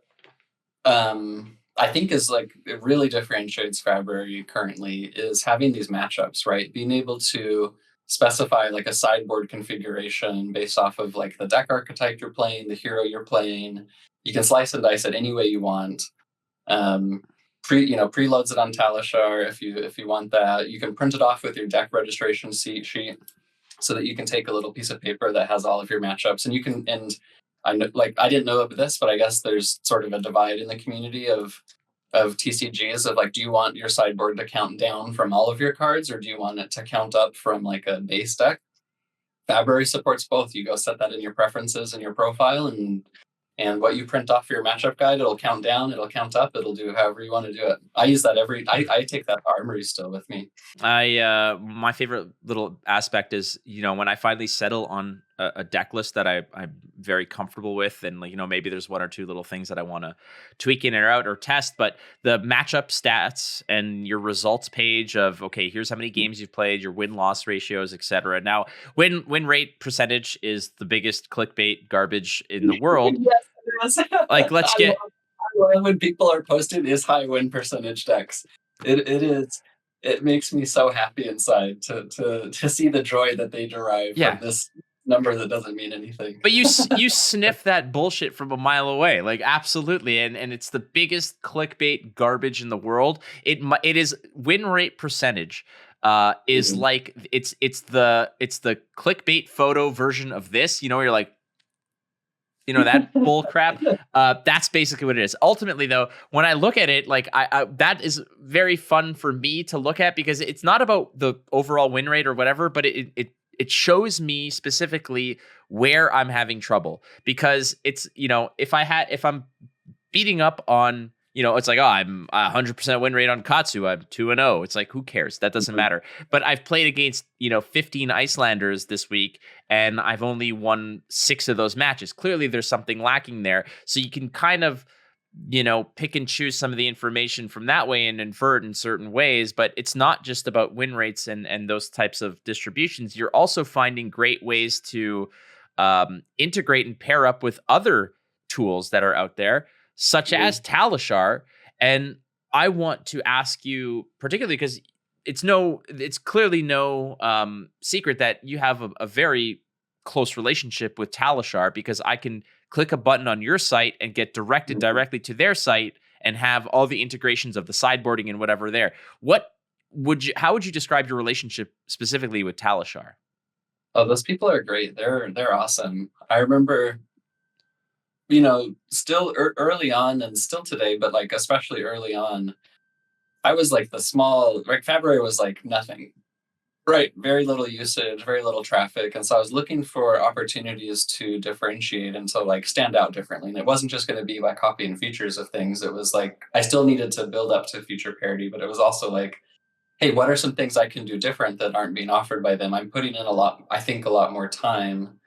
I think is like it really differentiates Fabrary currently is having these matchups, right? Being able to specify like a sideboard configuration based off of like the deck archetype you're playing, the hero you're playing. You can slice and dice it any way you want. Um, preloads it on Talishar if you want that. You can print it off with your deck registration sheet so that you can take a little piece of paper that has all of your matchups, and you can. And I know, like I didn't know of this, but I guess there's sort of a divide in the community of TCGs of like, do you want your sideboard to count down from all of your cards, or do you want it to count up from like a base deck? Fabrary supports both. You go set that in your preferences and your profile, and what you print off your matchup guide, it'll count down, it'll count up, it'll do however you want to do it. I use that I take that Armory still with me. My favorite little aspect is, when I finally settle on a deck list that I'm very comfortable with, and like, maybe there's one or two little things that I want to tweak in or out or test, but the matchup stats and your results page of, okay, here's how many games you've played, your win-loss ratios, etc. Now, win rate percentage is the biggest clickbait garbage in the world. Yes, it is. Like, let's get I love when people are posting is high win percentage decks. It is. It makes me so happy inside to see the joy that they derive from this number that doesn't mean anything. But you sniff that bullshit from a mile away, like absolutely, and it's the biggest clickbait garbage in the world. It is win rate percentage. Is like it's the clickbait photo version of this. You're like, that bull crap. That's basically what it is. Ultimately, though, when I look at it, like I that is very fun for me to look at, because it's not about the overall win rate or whatever, but it shows me specifically where I'm having trouble, because it's, if I'm beating up on, it's like, oh, I'm 100% win rate on Katsu, I'm 2-0. It's like, who cares? That doesn't matter. But I've played against, 15 Icelanders this week, and I've only won 6 of those matches. Clearly there's something lacking there. So you can kind of, pick and choose some of the information from that way and infer it in certain ways. But it's not just about win rates and those types of distributions. You're also finding great ways to integrate and pair up with other tools that are out there, such as Talishar. And I want to ask you, particularly because it's clearly no secret that you have a very close relationship with Talishar, because I can click a button on your site and get directed directly to their site and have all the integrations of the sideboarding and whatever there. How would you describe your relationship specifically with Talishar? Oh, those people are great. They're awesome. I remember, still early on and still today, but like especially early on, I was like Fabrary was like nothing. Right. Very little usage, very little traffic. And so I was looking for opportunities to differentiate and to like stand out differently. And it wasn't just going to be by copying features of things. It was like I still needed to build up to feature parity, but it was also like, hey, what are some things I can do different that aren't being offered by them? I'm putting in a lot more time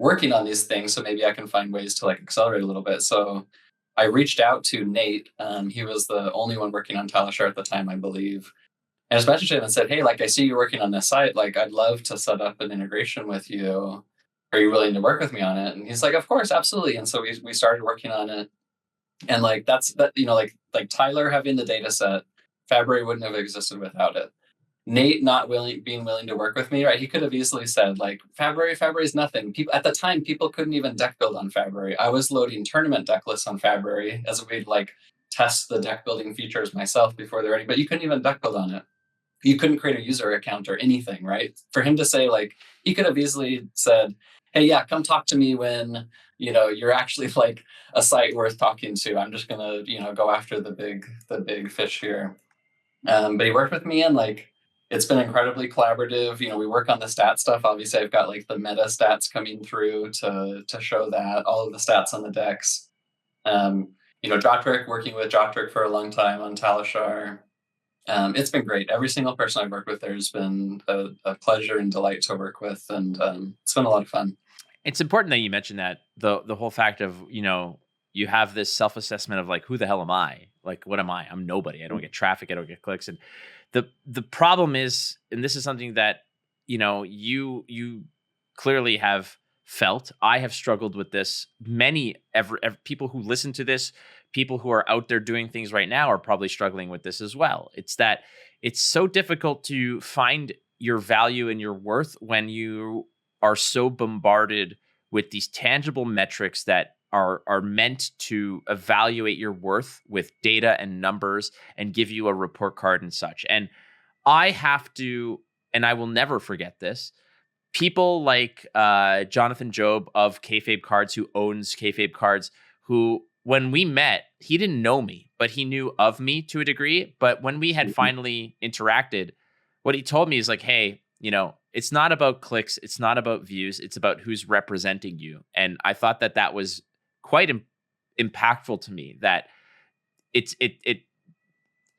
working on these things. So maybe I can find ways to like accelerate a little bit. So I reached out to Nate. He was the only one working on Talishar at the time, I believe. And I just messaged him and said, hey, like, I see you working on this site. Like, I'd love to set up an integration with you. Are you willing to work with me on it? And he's like, of course, absolutely. And so we started working on it. And like, like Tyler having the data set, Fabrary wouldn't have existed without it. Nate not being willing to work with me, right? He could have easily said, like, Fabrary's nothing. People at the time, people couldn't even deck build on Fabrary. I was loading tournament deck lists on Fabrary as a way to like test the deck building features myself before they're ready, but you couldn't even deck build on it. You couldn't create a user account or anything, right? For him to say, like, he could have easily said, hey, yeah, come talk to me when, you're actually like a site worth talking to. I'm just gonna, go after the big fish here. But he worked with me, and like, it's been incredibly collaborative. We work on the stat stuff. Obviously, I've got like the meta stats coming through to show that all of the stats on the decks. Working with Jotrick for a long time on Talishar. It's been great. Every single person I've worked with there has been a pleasure and delight to work with, and it's been a lot of fun. It's important that you mentioned that the whole fact of, you have this self-assessment of like, who the hell am I? Like, what am I? I'm nobody. I don't get traffic. I don't get clicks. And the problem is, and this is something that, you clearly have felt. I have struggled with this. Many people who listen to this people who are out there doing things right now are probably struggling with this as well. It's that it's so difficult to find your value and your worth when you are so bombarded with these tangible metrics that are meant to evaluate your worth with data and numbers and give you a report card and such. And I have to, and I will never forget this. People like Jonathan Job of Kayfabe Cards, who owns Kayfabe Cards, who when we met, he didn't know me, but he knew of me to a degree. But when we had finally interacted, what he told me is like, hey, it's not about clicks, it's not about views, it's about who's representing you. And I thought that that was quite impactful to me. That it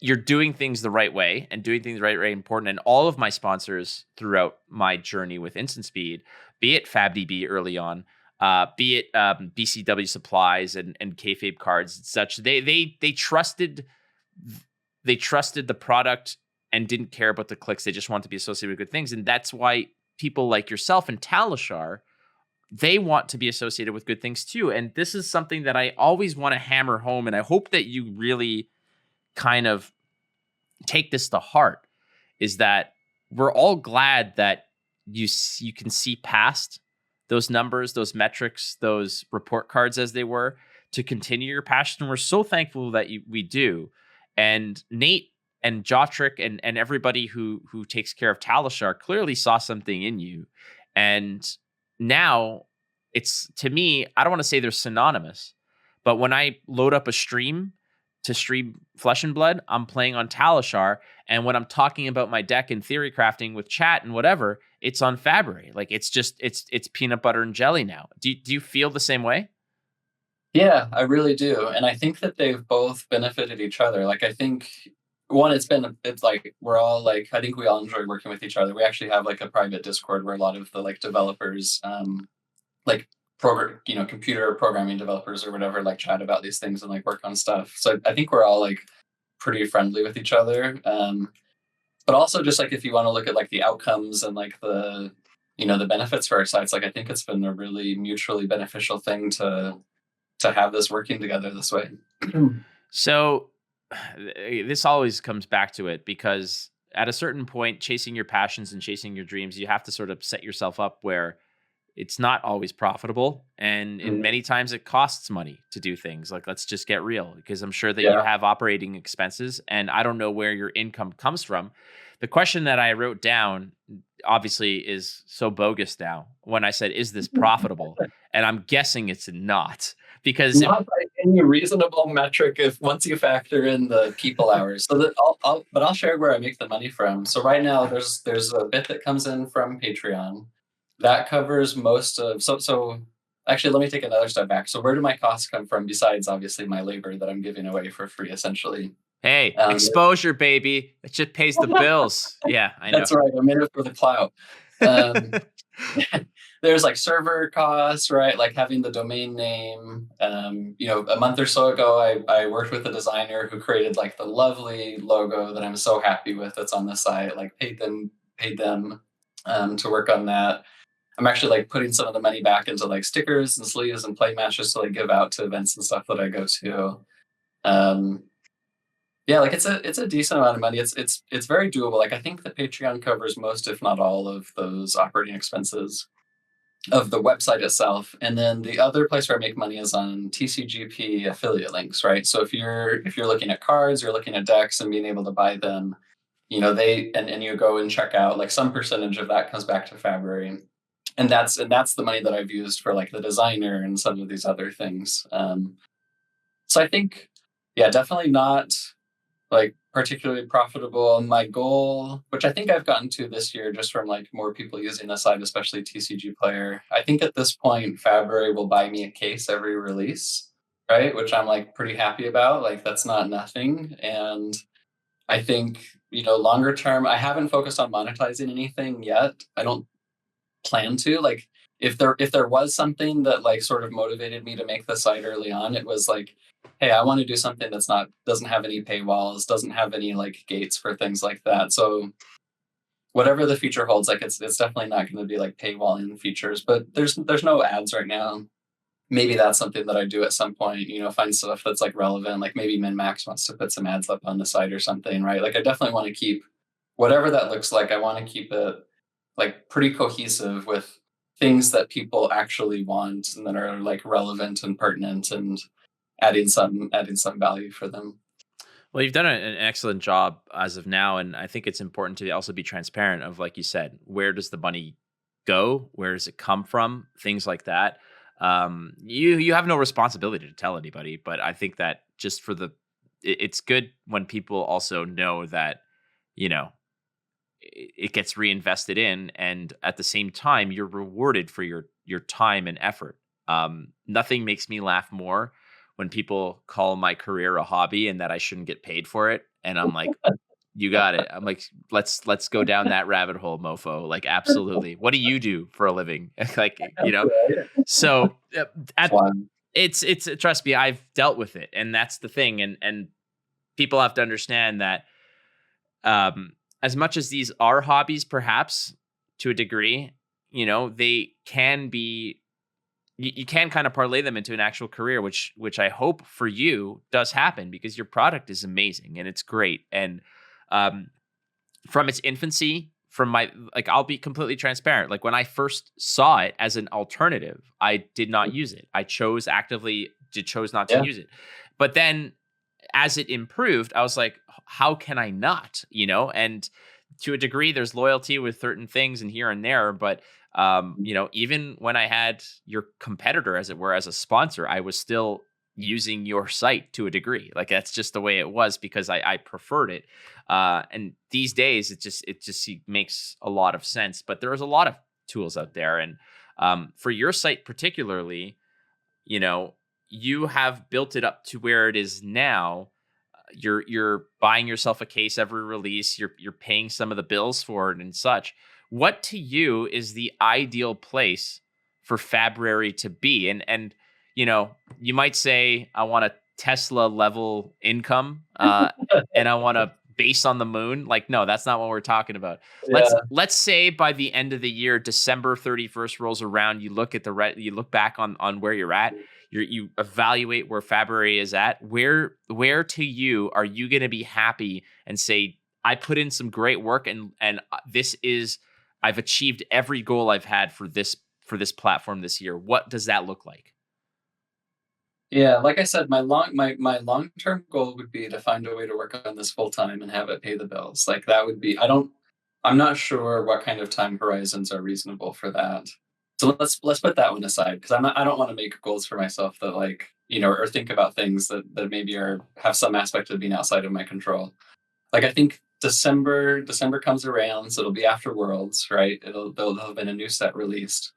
you're doing things the right way, and doing things the right way important. And all of my sponsors throughout my journey with Instant Speed, be it FabDB early on, be it BCW Supplies and Kayfabe Cards and such, they trusted the product and didn't care about the clicks. They just want to be associated with good things. And that's why people like yourself and Talishar, they want to be associated with good things too. And this is something that I always want to hammer home. And I hope that you really kind of take this to heart, is that we're all glad that you can see past those numbers, those metrics, those report cards as they were, to continue your passion. And we're so thankful that we do. And Nate and Jotrick and everybody who takes care of Talishar clearly saw something in you. And now it's, to me, I don't want to say they're synonymous, but when I load up a stream to stream Flesh and Blood, I'm playing on Talishar. And when I'm talking about my deck and theory crafting with chat and whatever, it's on Fabrary. Like, it's just, it's peanut butter and jelly now. Do you feel the same way? Yeah, I really do. And I think that they've both benefited each other. Like, I think one, it's like, we're all like, I think we all enjoy working with each other. We actually have like a private Discord where a lot of the like developers, like computer programming developers or whatever, like chat about these things and like work on stuff. So I think we're all like pretty friendly with each other. But also just like, if you want to look at like the outcomes and like the benefits for our sites, like I think it's been a really mutually beneficial thing to have this working together this way. So this always comes back to it, because at a certain point, chasing your passions and chasing your dreams, you have to sort of set yourself up where it's not always profitable. And in many times it costs money to do things. Like, let's just get real, because I'm sure that you have operating expenses, and I don't know where your income comes from. The question that I wrote down obviously is so bogus now when I said, is this profitable? And I'm guessing it's not, because not by any reasonable metric if once you factor in the people hours. So that I'll share where I make the money from. So right now there's a bit that comes in from Patreon that covers most of, so actually, let me take another step back. So where do my costs come from besides obviously my labor that I'm giving away for free, essentially? Hey, exposure, baby. It just pays the bills. Yeah, I know. That's right. I'm in it for the clout. There's like server costs, right? Like having the domain name. A month or so ago, I worked with a designer who created like the lovely logo that I'm so happy with that's on the site. Like paid them to work on that. I'm actually like putting some of the money back into like stickers and sleeves and play matches to like give out to events and stuff that I go to. Yeah, like it's a decent amount of money. It's very doable. Like I think the Patreon covers most, if not all, of those operating expenses of the website itself. And then the other place where I make money is on TCGP affiliate links, right? So if you're looking at cards, you're looking at decks and being able to buy them, they and you go and check out, like some percentage of that comes back to Fabrary. And that's the money that I've used for like the designer and some of these other things. So I think, yeah, definitely not like particularly profitable. My goal, which I think I've gotten to this year just from like more people using the site, especially TCG Player, I think at this point Fabrary will buy me a case every release, right? Which I'm like pretty happy about. Like that's not nothing. And I think, longer term, I haven't focused on monetizing anything yet. I don't plan to. Like if there was something that like sort of motivated me to make the site early on, it was like, hey, I want to do something doesn't have any paywalls, doesn't have any like gates for things like that. So whatever the future holds, like it's definitely not going to be like paywall in features, but there's no ads right now. maybe that's something that I do at some point, find stuff that's like relevant, like maybe MinMax wants to put some ads up on the site or something, right? Like I definitely want to keep whatever that looks like. I want to keep it like pretty cohesive with things that people actually want and that are like relevant and pertinent and adding some value for them. Well, you've done an excellent job as of now, and I think it's important to also be transparent of, like you said, where does the money go? Where does it come from? Things like that. You have no responsibility to tell anybody, but I think that just for it's good when people also know that, you know, it gets reinvested in, and at the same time you're rewarded for your time and effort. Nothing makes me laugh more when people call my career a hobby and that I shouldn't get paid for it, and I'm like, you got it. I'm like, let's go down that rabbit hole, mofo. Like, absolutely. What do you do for a living? Like, so at Fun. it's trust me, I've dealt with it, and that's the thing. And people have to understand that, as much as these are hobbies, perhaps to a degree, they can be. You can kind of parlay them into an actual career, which I hope for you does happen, because your product is amazing and it's great. And um, from its infancy, from my like, I'll be completely transparent. Like, when I first saw it as an alternative, I did not use it. I chose not to Yeah. use it. But then as it improved, I was like, how can I not? And to a degree, there's loyalty with certain things and here and there. But even when I had your competitor, as it were, as a sponsor, I was still using your site to a degree. Like, that's just the way it was, because I preferred it. And these days, it just makes a lot of sense. But there's a lot of tools out there, and for your site particularly, you know, you have built it up to where it is now. You're buying yourself a case every release. You're paying some of the bills for it and such. What to you is the ideal place for Fabrary to be? And you might say, I want a Tesla level income, and I want to base on the moon. Like, no, that's not what we're talking about. Let's Yeah. let's say by the end of the year, December 31st rolls around, you look at you look back on where you're at, you evaluate where Fabrary is at. Where to you are you going to be happy and say, I put in some great work, and this is, I've achieved every goal I've had for this platform this year. What does that look like? Yeah, like I said, my long-term goal would be to find a way to work on this full time and have it pay the bills. Like that would be I'm not sure what kind of time horizons are reasonable for that. So let's put that one aside, because I don't want to make goals for myself that like, or think about things that maybe have some aspect of being outside of my control. Like I think December comes around, so it'll be after Worlds, right? There'll have been a new set released.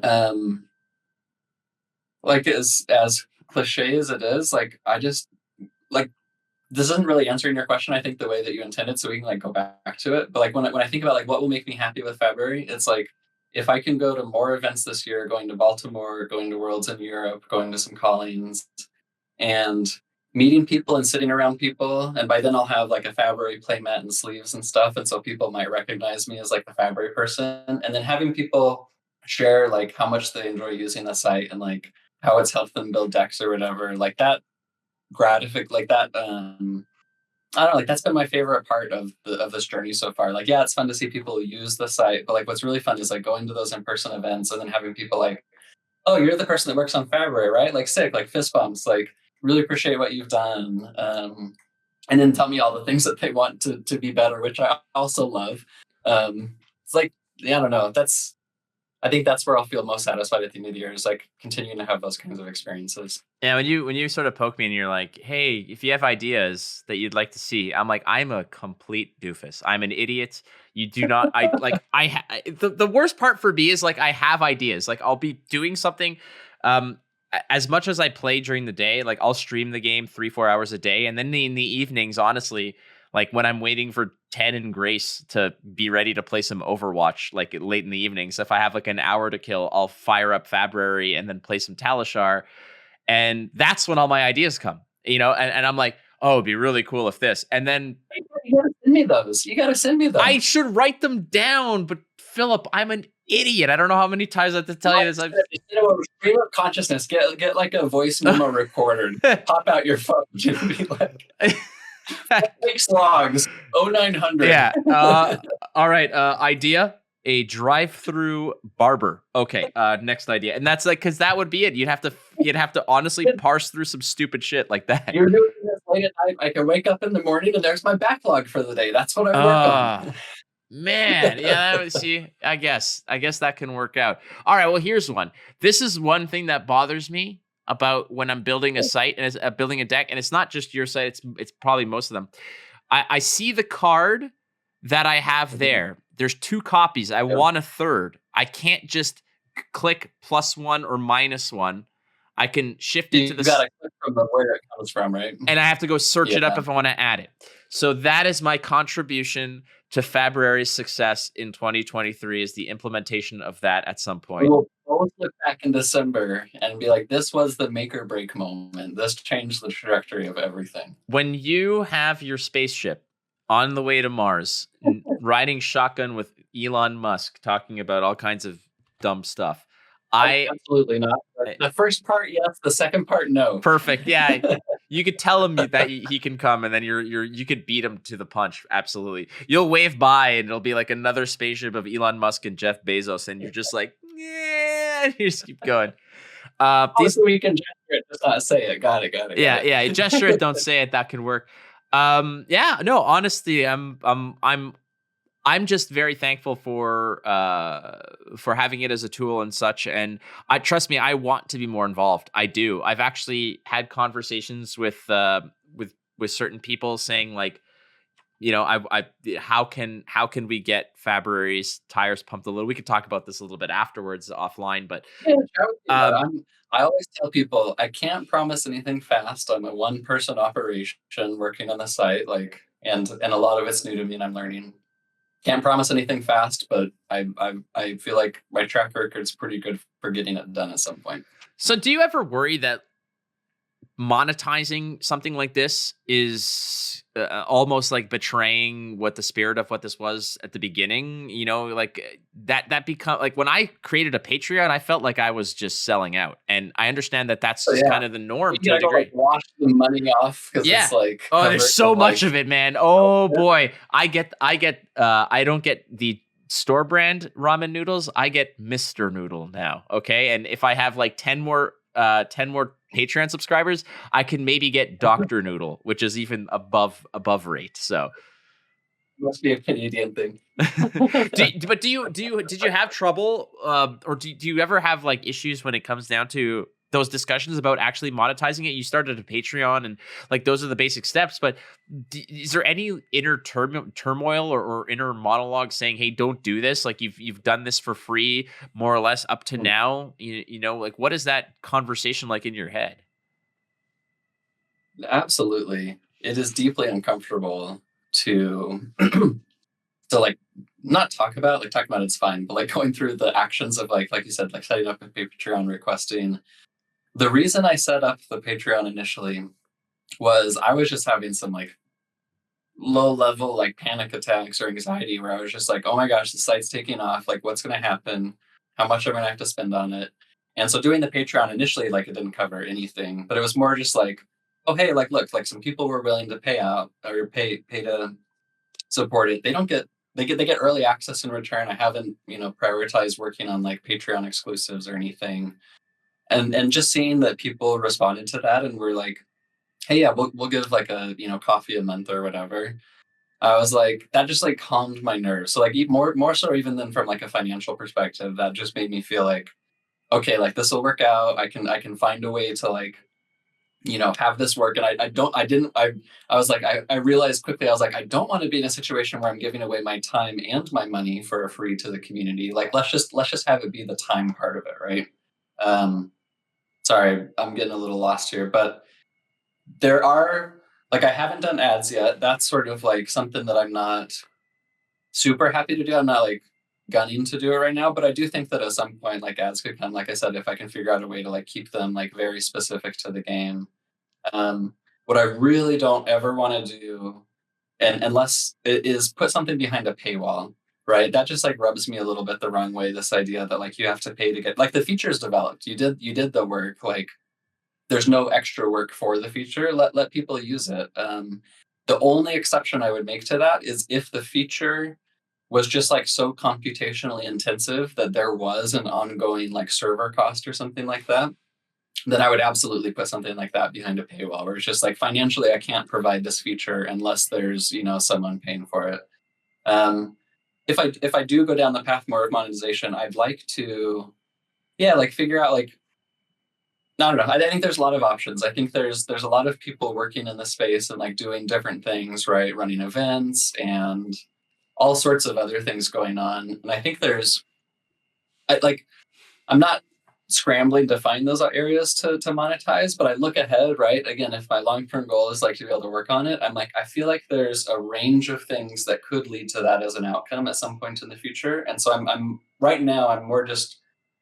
Um like as cliche as it is, like I just like this isn't really answering your question, I think, the way that you intended, so we can like go back to it. But like when I think about like what will make me happy with February, it's like if I can go to more events this year, going to Baltimore, going to Worlds in Europe, going to some callings, and meeting people and sitting around people. And by then I'll have like a Fabrary playmat and sleeves and stuff. And so people might recognize me as like the Fabrary person. And then having people share like how much they enjoy using the site and like how it's helped them build decks or whatever. Like that gratific like that I don't know, like that's been my favorite part of this journey so far. Like, yeah, it's fun to see people use the site, but like what's really fun is like going to those in-person events and then having people like, oh, you're the person that works on Fabrary, right? Like sick, like fist bumps, like really appreciate what you've done. And then tell me all the things that they want to be better, which I also love. It's like, yeah, I don't know. I think that's where I'll feel most satisfied at the end of the year, is like continuing to have those kinds of experiences. Yeah, when you sort of poke me and you're like, "Hey, if you have ideas that you'd like to see," I'm like, "I'm a complete doofus. I'm an idiot. You do not. I like. The worst part for me is like I have ideas. Like I'll be doing something. As much as I play during the day, like I'll stream the game 3-4 hours a day, and then in the evenings, honestly, like when I'm waiting for Ted and Grace to be ready to play some Overwatch, like late in the evenings, if I have like an hour to kill, I'll fire up Fabrary and then play some Talishar, and that's when all my ideas come. And I'm like, oh, it'd be really cool if this, and then You gotta send me those. You gotta send me I those. should write them down. But Philip, I'm an idiot. I don't know how many times I have to tell you this. Instead of a stream of consciousness, get like a voice memo recorder, pop out your phone and be like, Flake logs 0900. Yeah. All right. Idea: a drive-through barber. Okay. Next idea, and that's like because that would be it. You'd have to honestly parse through some stupid shit like that. You're doing this late at night. I can wake up in the morning and there's my backlog for the day. That's what I work on. Man, yeah, that would see. I guess that can work out. All right, well, here's one. This is one thing that bothers me about when I'm building a site and it's building a deck, and it's not just your site. It's probably most of them. I see the card that I have there. There's 2 copies. I want a third. I can't just click +1 or -1. I can shift it to the. You gotta click from where it comes from, right? And I have to go search it up if I want to add it. So that is my contribution to Fabrary's success in 2023 is the implementation of that at some point. We will both look back in December and be like, this was the make or break moment. This changed the trajectory of everything. When you have your spaceship on the way to Mars, riding shotgun with Elon Musk, talking about all kinds of dumb stuff. Absolutely not. The first part, yes. The second part, no. Perfect. Yeah. You could tell him that he can come, and then you could beat him to the punch. Absolutely. You'll wave by, and it'll be like another spaceship of Elon Musk and Jeff Bezos, and you're just like, yeah, you just keep going. We can gesture it, just not say it. Got it. Yeah. Gesture it, don't say it. That can work. Yeah. No, honestly, I'm just very thankful for having it as a tool and such. And trust me, I want to be more involved. I do. I've actually had conversations with certain people saying like, how can we get Fabrary's tires pumped a little? We could talk about this a little bit afterwards offline, but I always tell people I can't promise anything fast. I'm a 1-person operation working on the site, and a lot of it's new to me and I'm learning. Can't promise anything fast, but I feel like my track record's pretty good for getting it done at some point. So do you ever worry that monetizing something like this is almost like betraying what the spirit of what this was at the beginning? Like that become like when I created a Patreon, I felt like I was just selling out, and I understand that that's just kind of the norm to a degree. Wash the money off because it's like there's so much of it, man. Oh boy, I don't get the store brand ramen noodles. I get Mr. Noodle now. Okay, and if I have like 10 more Patreon subscribers, I can maybe get Dr. Noodle, which is even above rate. So must be a Canadian thing. Did you have trouble or do you ever have like issues when it comes down to those discussions about actually monetizing it? You started a Patreon and like those are the basic steps, but is there any inner turmoil or inner monologue saying, hey, don't do this? Like you've done this for free more or less up to now, like what is that conversation like in your head? Absolutely. It is deeply uncomfortable to like not talk about it's fine, but like going through the actions of like you said, like setting up a Patreon, requesting. The reason I set up the Patreon initially was I was just having some like low level like panic attacks or anxiety where I was just like, oh my gosh, the site's taking off. Like what's going to happen? How much am I going to have to spend on it? And so doing the Patreon initially, like it didn't cover anything, but it was more just like, oh, hey, like, look, like some people were willing to pay out or pay to support it. They get early access in return. I haven't, prioritized working on like Patreon exclusives or anything. And just seeing that people responded to that and were like, hey, yeah, we'll give like a, coffee a month or whatever. I was like, that just like calmed my nerves. So like more so even than from like a financial perspective, that just made me feel like, okay, like this will work out. I can find a way to like, have this work. And I was like, I realized quickly, I was like, I don't want to be in a situation where I'm giving away my time and my money for free to the community. Like, let's just have it be the time part of it. Right. Sorry, I'm getting a little lost here, but there are like, I haven't done ads yet. That's sort of like something that I'm not super happy to do. I'm not like gunning to do it right now, but I do think that at some point like ads could come, like I said, if I can figure out a way to like keep them like very specific to the game. What I really don't ever want to do, and unless it is put something behind a paywall. right? That just like rubs me a little bit the wrong way. This idea that like you have to pay to get like the features developed. You did the work. Like there's no extra work for the feature. Let people use it. The only exception I would make to that is if the feature was just like so computationally intensive that there was an ongoing like server cost or something like that, then I would absolutely put something like that behind a paywall where it's just like financially I can't provide this feature unless there's, someone paying for it. Um, if I do go down the path more of monetization, I'd like to, yeah, like figure out like, I don't know. I think there's a lot of options. I think there's a lot of people working in the space and like doing different things, right? Running events and all sorts of other things going on. And I think I'm not scrambling to find those areas to monetize, but I look ahead, right? Again, if my long-term goal is like to be able to work on it, I'm like, I feel like there's a range of things that could lead to that as an outcome at some point in the future. And so I'm right now, I'm more just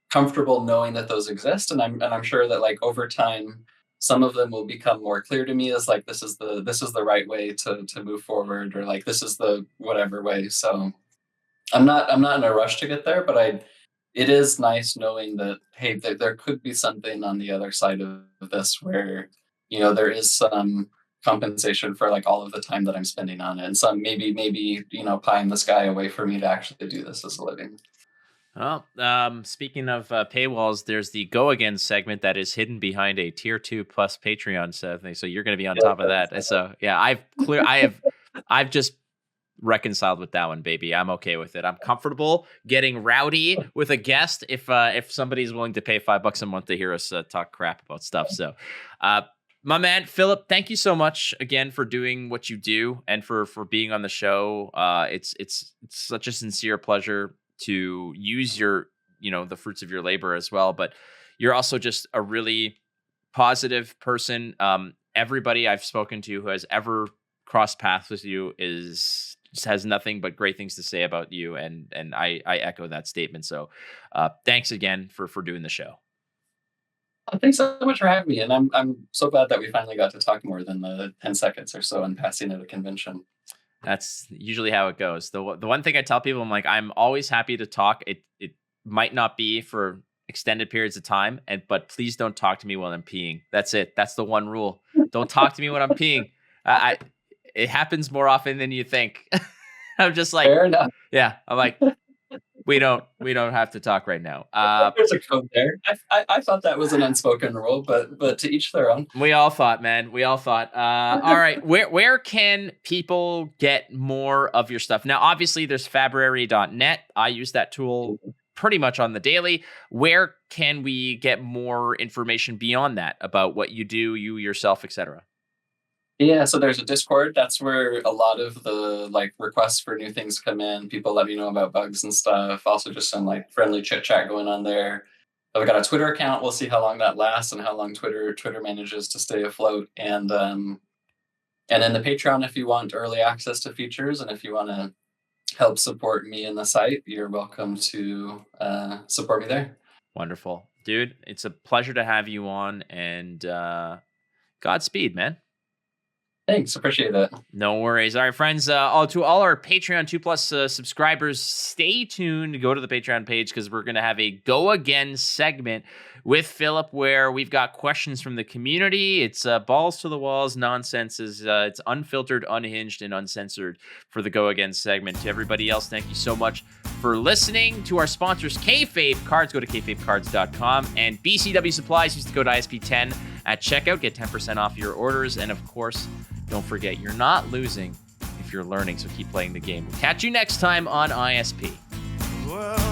comfortable knowing that those exist. And I'm sure that like over time, some of them will become more clear to me as like, this is the right way to move forward, or like, this is the whatever way. So I'm not in a rush to get there, but it is nice knowing that, hey, there could be something on the other side of this where, there is some compensation for like all of the time that I'm spending on it, and some maybe, pie in the sky a way for me to actually do this as a living. Well, speaking of paywalls, there's the Go Again segment that is hidden behind a tier 2 plus Patreon thing. So you're going to be on top of that. And so, yeah, I've just reconciled with that one, baby. I'm okay with it. I'm comfortable getting rowdy with a guest if somebody's willing to pay $5 a month to hear us talk crap about stuff. So, my man Philip, thank you so much again for doing what you do and for being on the show. It's such a sincere pleasure to use your the fruits of your labor as well. But you're also just a really positive person. Everybody I've spoken to who has ever crossed paths with you has nothing but great things to say about you, and I echo that statement. So thanks again for doing the show. Thanks so much for having me, and I'm so glad that we finally got to talk more than the 10 seconds or so in passing at a convention. That's usually how it goes. The one thing I tell people, I'm like, I'm always happy to talk. It might not be for extended periods of time, but please don't talk to me while I'm peeing. That's it. That's the one rule. Don't talk to me when I'm peeing. It happens more often than you think. I'm just like, fair enough. Yeah. I'm like, we don't have to talk right now. There's a code there. I thought that was an unspoken rule, but to each their own. We all thought, man. We all thought. All right. Where can people get more of your stuff? Now, obviously, there's Fabrary.net. I use that tool pretty much on the daily. Where can we get more information beyond that about what you do, you yourself, etc.? Yeah, so there's a Discord. That's where a lot of the like requests for new things come in. People let me know about bugs and stuff. Also, just some like friendly chit chat going on there. I've got a Twitter account. We'll see how long that lasts and how long Twitter manages to stay afloat. And then the Patreon, if you want early access to features and if you want to help support me in the site, you're welcome to support me there. Wonderful, dude. It's a pleasure to have you on, and Godspeed, man. Thanks. Appreciate it. No worries. All right, friends. To all our Patreon 2+ subscribers, stay tuned. Go to the Patreon page because we're going to have a Go Again segment with Philip where we've got questions from the community. It's balls to the walls nonsense. It's unfiltered, unhinged, and uncensored for the Go Again segment. To everybody else, thank you so much for listening. To our sponsors, Kayfabe Cards, go to kayfabecards.com, and BCW Supplies, use the code ISP10 at checkout. Get 10% off your orders. And of course, don't forget, you're not losing if you're learning, so keep playing the game. We'll catch you next time on ISP. Well,